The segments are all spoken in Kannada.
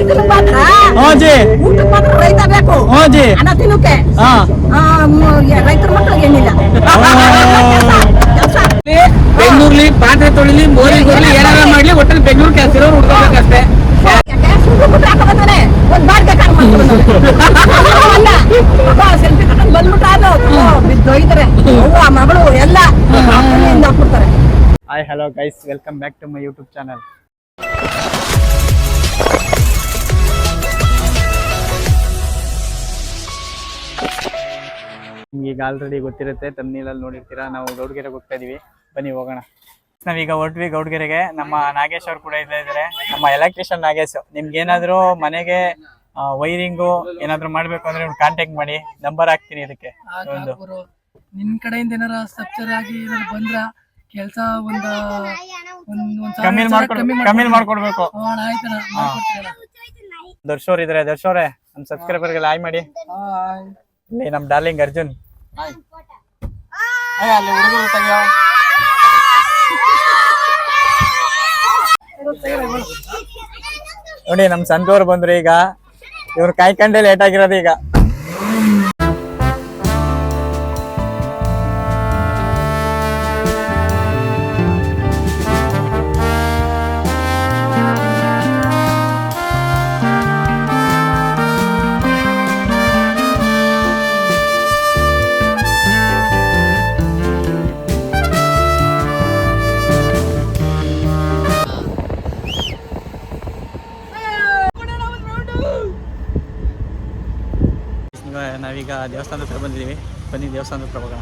ರೈತರು ಮಾತ್ರ ಜಿ ಊಟಕ್ಕೆ ಮಾತ್ರ ರೈತ ಬೇಕು. ಜಿ ಅನ್ನ ತಿನ್ನಕ್ಕೆ ರೈತರ ಮಕ್ಕಳಿಗೆ ಏನಿಲ್ಲ ಕೆಲಸ. ಬೆಂಗಳೂರಲ್ಲಿ ಪಾತ್ರೆ ತೊಳಿಲಿ, ಮೋರಿ ಕೊಡ್ಲಿ, ಏನಾರ ಮಾಡ್ಲಿ, ಒಟ್ಟಲ್ಲಿ ಬೆಂಗಳೂರು ಕೆಲಸ ಇರೋರು ಹುಡ್ಕೋಬೇಕಷ್ಟೇ. ಒಂದ್ ಬಾಡ್ಗೆ ಕಾರ್ ಸೆಲ್ಫಿ ತಗೊಂಡ್ ಬಂದ್ಬಿಟ್ಟಾದ್ರು ಬಿದ್ದೋಯ್ತಾರೆ ಮಗಳು ಎಲ್ಲ ಹಾಕ್ಬಿಡ್ತಾರೆ. Hi hello guys, welcome back to my YouTube channel. ನಿಮ್ಗೆ ಈಗ ಆಲ್ರೆಡಿ ಗೊತ್ತಿರುತ್ತೆ, ತಮ್ಮನೇಲಲ್ಲಿ ನೋಡಿರ್ತೀರಾ. ನಾವು ಗೌಡ್ಗೆರೆಗೆ ಹೋಗ್ತಾ ಇದೀವಿ, ಬನ್ನಿ ಹೋಗೋಣ. ನಾವೀಗ ಹೊರಟ್ವಿ ಗೌಡ್ಗೆರೆಗೆ. ನಮ್ಮ ನಾಗೇಶ್ ಅವ್ರು ಕೂಡ ಇದ್ದಾರೆ, ನಮ್ಮ ಎಲೆಕ್ಟ್ರಿಷಿಯನ್ ನಾಗೇಶ್. ನಿಮ್ಗೆ ಏನಾದ್ರು ಮನೆಗೆ ವೈರಿಂಗು ಏನಾದ್ರು ಮಾಡ್ಬೇಕು ಅಂದ್ರೆ ಕಾಂಟ್ಯಾಕ್ಟ್ ಮಾಡಿ, ನಂಬರ್ ಹಾಕ್ತೀನಿ ಇದಕ್ಕೆ. ನಿಮ್ ಕಡೆಯಿಂದ ಏನಾರ ಸ್ಟ್ರಕ್ಚರ್ ಆಗಿ ಏನಾದ್ರು ಬಂದ್ರ ಕೆಲಸ ಕಮ್ಮಿ ಮಾಡ್ಕೊಡ್ಬೇಕು. ದರ್ಶೋರ್ ಇದ್ರೆ ದರ್ಶೋರೆ, ನಮ್ ಸಬ್ಸ್ಕ್ರೈಬರ್ಗೆ ಹಾಯ್ ಮಾಡಿ. ಇಲ್ಲಿ ನಮ್ ಡಾರ್ಲಿಂಗ್ ಅರ್ಜುನ್. ನೋಡಿ ನಮ್ ಸಂತೋರ್ ಬಂದ್ರು. ಈಗ ಇವ್ರು ಕಾಯ್ಕೊಂಡೆ ಲೇಟ್ ಆಗಿರೋದು. ಈಗ ನಾವೀಗ ದೇವಸ್ಥಾನದ ಹತ್ರ ಬಂದಿದ್ದೀವಿ. ಬನ್ನಿ ದೇವಸ್ಥಾನದ ಹತ್ರ ಹೋಗೋಣ.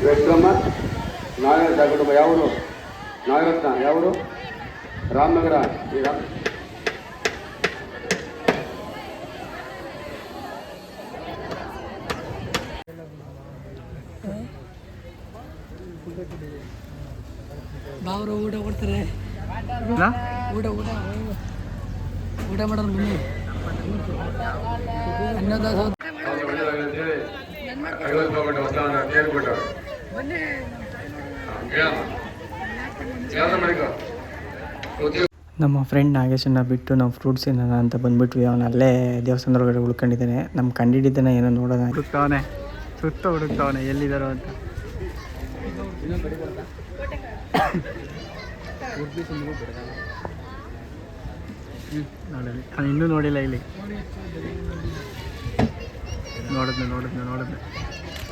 ವೆಂಕಮ್ಮ ನಾಗರತ್ನ ಕುಟುಂಬ ಯಾವರು? ನಾಗರತ್ನ ಯಾವರು? ರಾಮನಗರ. ಬಾವ್ರು ಊಟ ಕೊಡ್ತಾರೆ, ಊಟ ಮಾಡೋದು ಬನ್ನಿ. ನಮ್ಮ ಫ್ರೆಂಡ್ ನಾಗೇಶನ್ನ ಬಿಟ್ಟು ನಾವು ಫ್ರೂಟ್ಸ್ ಏನಾರ ಅಂತ ಬಂದ್ಬಿಟ್ವಿ. ಅವನು ಅಲ್ಲೇ ದೇವಸ್ಥಾನದೊಳಗಡೆ ಉಳ್ಕೊಂಡಿದ್ದಾನೆ. ನಮ್ಮ ಕಂಡಿಡಿದ್ದಾನೆ ಏನೋ ನೋಡೋಣ. ಹುಡುಕ್ತಾವನೆ, ಸುತ್ತ ಹುಡುಕ್ತಾವನೆ ಎಲ್ಲಿದ್ದಾರೋ ಅಂತ. ನೋಡಲಿ, ನಾನು ಇನ್ನೂ ನೋಡಿಲ್ಲ. ಇಲ್ಲಿ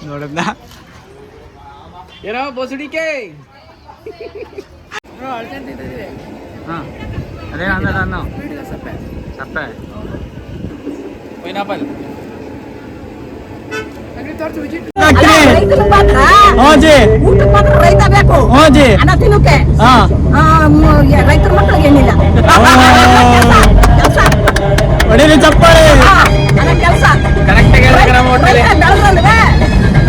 ನೋಡಿದ್ನ ಏನೋ ಬೋಸುಡಿಕೆ. ಹಾಂ, ಅದೇ ಅನ್ನ ಸಪ್ಪೆ ಪೈನಾಪಲ್. ರೈತರು ಮಾತ್ರ ಊಟಕ್ಕೆ ಮಾತ್ರ ರೈತ ಬೇಕು. ಅನ್ನ ತಿನ್ನಕ್ಕೆ ರೈತರ ಮಕ್ಕಳಿಗೆ ಏನಿಲ್ಲ ಕೆಲಸ. ಹೊಡೀರಿ ಚಪ್ಪಾಳೆ. ಕೆಲಸ ಕರೆಕ್ಟ್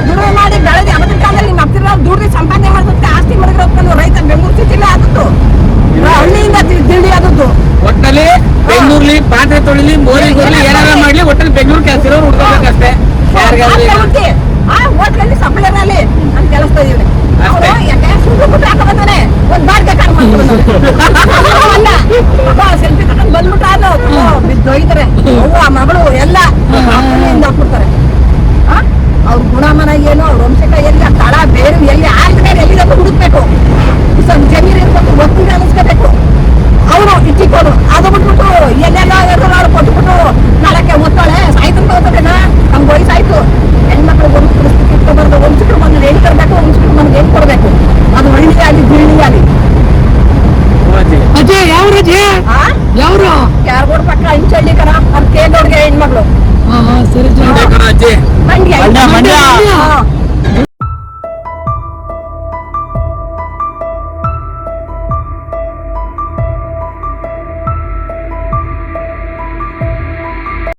ದುಡಿಮೆ ಮಾಡಿ ಬೆಳೆದಿ. ಅವತ್ತಿನ ಕಾಲದಲ್ಲಿ ನಿಮ್ಮ ಅಪ್ಪಿರ ದುಡ್ಡು ಸಂಪಾದನೆ ಮಾಡ್ಬೇಕು, ಆಸ್ತಿ ಮಾಡಿದ್ರು ರೈತ ಬೆಂಗಳೂರು ಸಿಟಿಲೇ ಆದದ್ದು, ಹಳ್ಳಿಯಿಂದ ದಿಲ್ಲಿ ಆದದ್ದು. ಒಟ್ಟಲ್ಲಿ ಬೆಂಗಳೂರಲ್ಲಿ ಪಾತ್ರೆ ತೊಳಿಲಿ, ಮೋರಿ ಕೊಡ್ಲಿ, ಏನಾರ ಮಾಡ್ಲಿ, ಒಟ್ಟಲ್ಲಿ ಬೆಂಗಳೂರು ಕೆಲಸ ಇರೋರು ಹುಡ್ಕೋಬೇಕಷ್ಟೇ. ಹೋಟ್ಲಲ್ಲಿ ಸಪ್ಲೈನಲ್ಲಿ ನಾನು ಕೆಲಸ್ತಾ ಇದೀವಿ. ಯಾಕೆ ಸುಳ್ಳು ಬಿಟ್ಟು ಹಾಕ ಬಂದಾನೆ, ಒಂದ್ ಬಾಡ್ಗೆ ಕಾರ್ ಮಾಡ್ಕೊಂಡು ಸೆಲ್ಫಿ